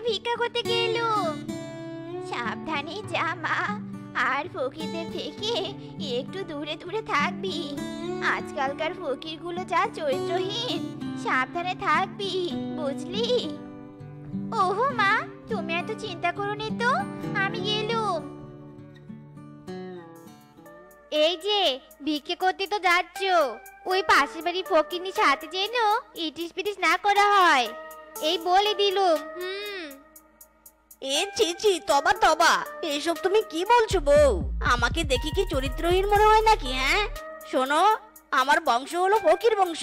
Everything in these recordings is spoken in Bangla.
ভিক্ষা করতে গেলুম। সাবধানে যা মা, আর ফকিরদের থেকে একটু দূরে দূরে থাকবি। আজকালকার ফকিরগুলো যা চরিত্রহীন, সাবধানে থাকবি, বুঝলি? ওহো মা, তুমি এত চিন্তা করো নি তো, আমি গেলুম। এই যে ভিক্ষে করতে তো যাচ্ছ, ওই পাশের বাড়ি ফকিরনি সাথে যেন ইটিস পিটিস না করা হয়, এই বলে দিলুম। এ ছি ছি, তবা তবা, এসব তুমি কি বলছো বউ? আমাকে দেখি কি চরিত্রহীন মনে হয় নাকি? হ্যাঁ শোনো, আমার বংশ হলো ফকির বংশ।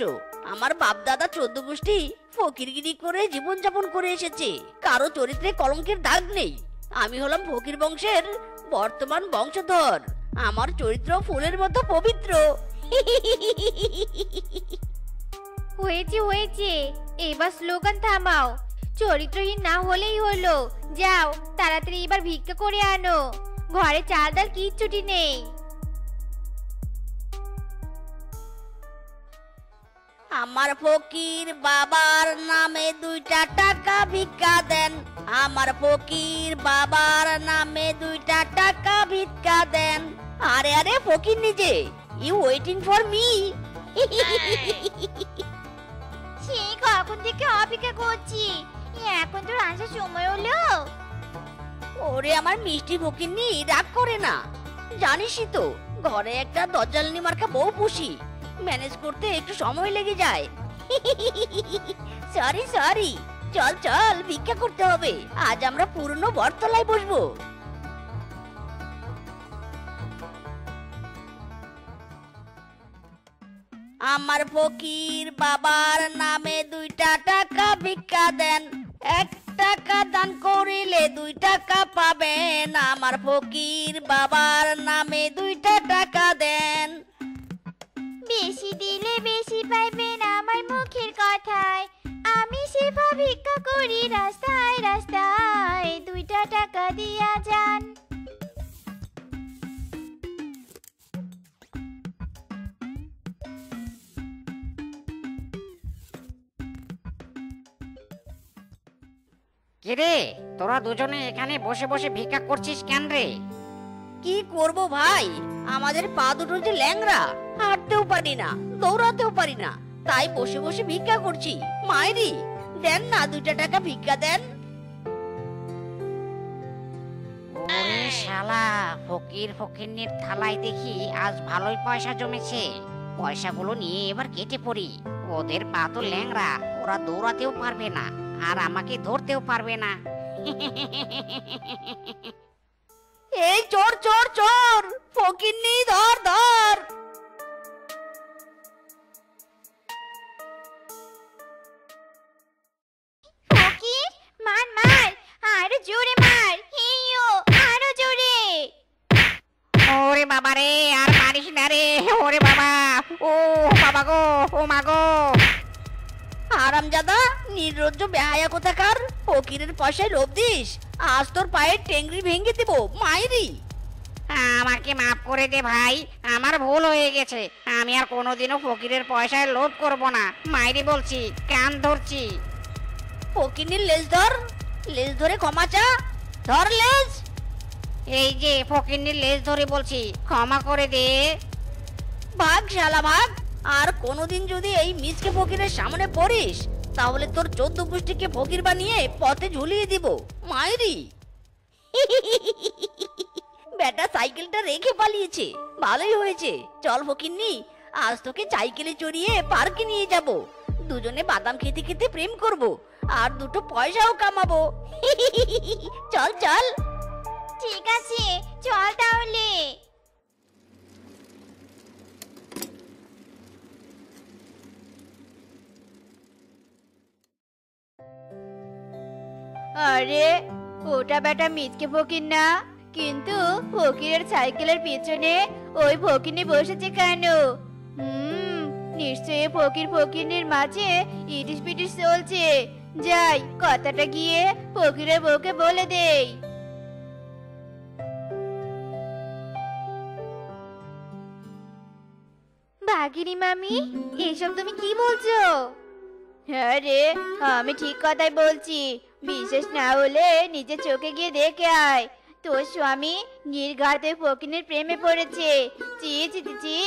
আমার বাপ দাদা 14 গোষ্ঠী ফকিরগিরি করে জীবন যাপন করে এসেছে, কারো চরিত্রে কলঙ্কের দাগ নেই। আমি হলাম ফকির বংশের বর্তমান বংশধর। আমার চরিত্র ফুলের মতো পবিত্র। হয়েছে হয়েছে, এবার স্লোগান থামাও। চরিত্রহীন না হলেই হলো। যাও তাড়াতাড়ি এবার ভিক্ষা করে আনো, ঘরে চাল ডাল কিচ্ছুটি নেই। আমার ফকির বাবার নামে 2টা টাকা ভিক্ষা দেন। আমার ফকির বাবার নামে 2টা টাকা ভিক্ষা দেন। আরে আরে ফকির নিজে, ইউ ওয়েটিং ফর মি? সেই কখন থেকে অপেক্ষা করছি, এখন তো আসার সময় হলো। ওরে আমার মিষ্টি ফকিরনি, রাগ করে না। জানিসই তো ঘরে একটা দজ্জালনি মার্কা বউ পুষি, ম্যানেজ করতে একটু সময় লেগে যায়। সরি সরি, চল চল ভিক্ষা করতে হবে। আজ আমরা পুরনো বটতলায় বসবো। আমার ফকির বাবার নামে 2টা টাকা ভিক্ষা দেন। 1 টাকা দান করিলে 2 টাকা পাবেন। আমার ফকির বাবার নামে 2টা টাকা দেন। বেশি দিলে বেশি পাইবেন আমার মুখের কথায়, আমি সেবা ভিক্ষা করি রাস্তায় রাস্তায়, 2টা টাকা দিয়া যান। কিরে, তোরা দুজনে এখানে বসে বসে ভিক্ষা করছিস কেন রে? কি করব ভাই, আমাদের পা দুটো যে ল্যাংড়া, হাঁটতেও পারি না, দৌড়াতেও পারি না, তাই বসে বসে ভিক্ষা করছি। মায়েরি, দেন না 2টা টাকা ভিক্ষা দেন। ওরে শালা, ফকির ফকিরনির থালায় দেখি আজ ভালোই পয়সা জমেছে। পয়সাগুলো নিয়ে এবার কেটে পড়ি। ওদের পা তো ল্যাংড়া, ওরা দৌড়াতেও পারবে না, আর আমাকে ধরতেও পারবে না। এই চোর চোর চোর, ফকিরনি ধর ধর। ফকির, মার মার, আরো জোরে মার, হেইয়ো আরো জোরে। ওরে বাবা রে, আর পারিস না রে। ওরে বাবা, ও বাবা গো, ও মা গো। হারামজাদা, নির্লজ্জ বেহায়া কোথাকার, ফকিরের পয়সায় লোভ দিস? আজ তোর পায়ের টেংরি ভেঙে দেব মায়েরি। আমাকে মাফ করে দে ভাই, আমার ভুল হয়ে গেছে। আমি আর কোনোদিনও ফকিরের পয়সায় লোভ করব না। মাইরি বলছি, কান ধরছি। ফকিরনির লেজ ধর, লেজ ধরে ক্ষমা চা, ধর লেজ। এই যে ফকিরনির লেজ ধরে বলছি, ক্ষমা করে দে। ভাগ শালা ভাগ, আর কোনোদিন যদি এই মিসকে ফকিরের সামনে পড়িস, তাহলে তোর 14 গোষ্ঠীকে ফকির বানিয়ে পথে ঝুলিয়ে দিব মায়েরি। বেটা সাইকেলটা রেখে পালিয়েছে, ভালোই হয়েছে। চল ফকিরনি, আজ তোকে সাইকেলে চড়িয়ে পার্কে নিয়ে যাব। দুজনে বাদাম খেতে খেতে প্রেম করব, আর 2টো পয়সাও কামাবো। চল চল। ঠিক আছে, চল তাহলে। আরে ওটা বেটা মিচকে ফকির না, কিন্তু ফকিরের সাইকেলের পিছনে ওই ফকিরনি বসেছে কেন? নিশ্চয়ই ফকির ফকিরনির মাঝে ইটিস পিটিস চলছে। যাই, কথাটা গিয়ে ফকিরের বউকে বলে দেই। ভাগিনী মামি, এসব তুমি কি বলছো? হ্যাঁ রে, আমি ঠিক কথাই বলছি। বিশ্বাস না হলে নিজের চোখে গিয়ে দেখে আয়। তোর স্বামী নির্ঘাতে ফকিনের প্রেমে পড়েছে। চি চি চি চি।